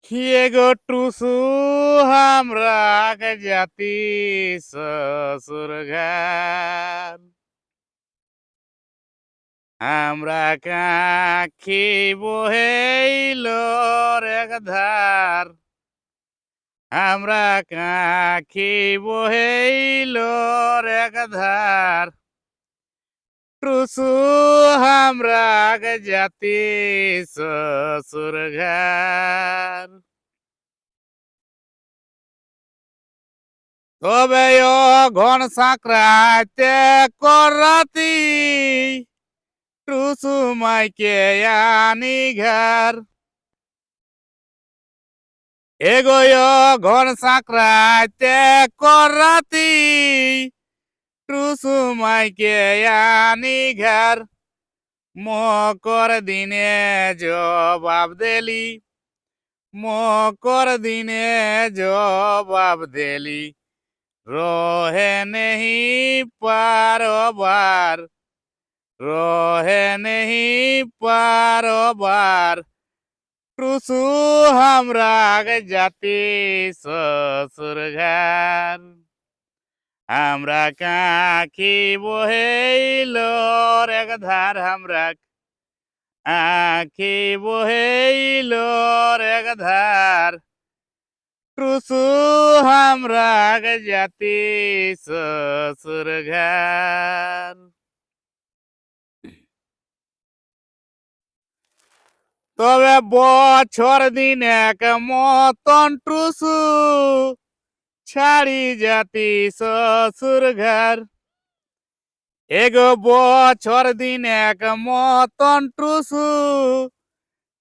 Kiego tusu hamra kejati sesurgan. Hamra kaki bohei lor ekdhar. Hamra kaki bohei lor ekdhar. Tusu hamra kejati sesurgan. তবে ঘন সাঁকড়াইতে করাতি টুসু মাইকে আনি ঘর এগোয় ঘন সাঁকড়াইতে করাতি টুসু মাইকে আনি ঘর মকর দিনে জবাব দেলি মকর দিনে জবাব দেলি रोहे नहीं पारोबार रोहे नहीं पारोबार टुसु हमरा जाति ससुर घर हमरा काखी बोहेलो एक धार हमरा आखी बोहेलो एक धार टुसु हमरा जाति ससुर घर তবে বছর দিন এক মতন টুসু ছাড়ি জাতি শ্বশুর ঘর এগো বছর দিন এক মতন টুসু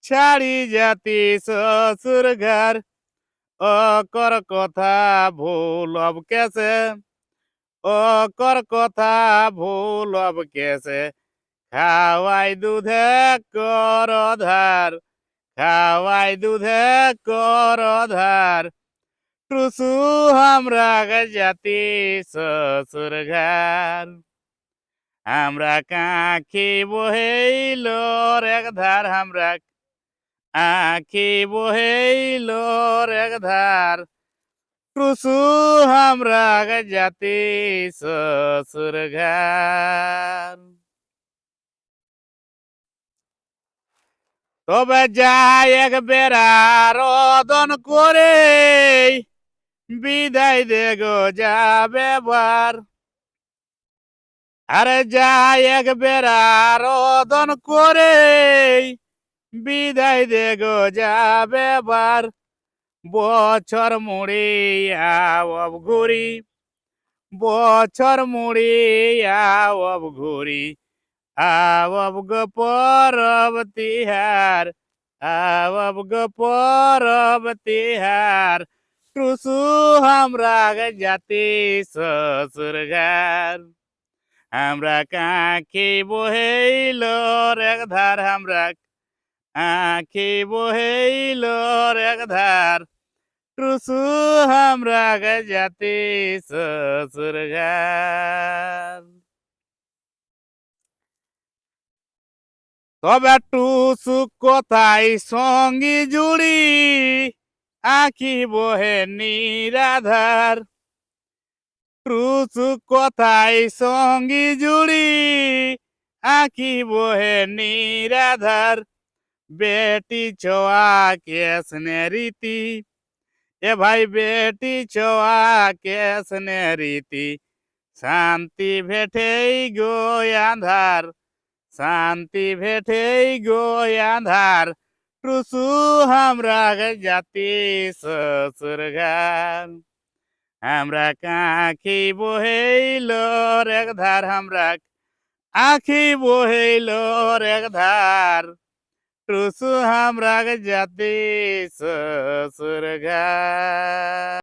ছাড়ি জাতি শ্বশুর ঘর অকর কথা ভুলব কেসে অকর কথা ভুলব কেসে খাওয়াই দুধে কর ধার খাওয়াই দুধে কর ধার টুসু আমরা জাতি শ্বশুর ঘর আমরা কাখি বহেইল এক ধার আমরা আখি বহেইল এক ধার টুসু আমরা জাতি শ্বশুর ঘর তবে যাই এক বেড়া রদন করে বিদায় দে গো যাবে বার আরে যাই এক বেড়া রদন করে বিদায় দে গো যাবে বার বছর মুড়ি আব ঘুরি বছর মুড়ি আব ঘুরি আব গো পরব তিহার আব গো পরব তিহার টুসু हमरा জাতি শ্বশুর ঘর আমরা কাখি বহেইল এক ধার আমরা আখি বহেইল এক ধার টুসু हमरा জাতি শ্বশুর ঘর তবে টুসু কোথায় সঙ্গী জুড়ি আখি বহে নিরাধার টুসু কোথায় সঙ্গী জুড়ি আখি বহে নিরাধার বেটি ছোয়া কেসনে রীতি এ ভাই বেটি ছোয়া কেসনে রীতি শান্তি ভেটেই গো আধার শান্তি ভেটেই গো আধার টুসু हमरा জাতি শ্বশুর ঘর আমরা কাখি বহেইল এক ধার আমরা আখি বহেইল এক ধার টুসু हमरा জাতি শ্বশুর ঘর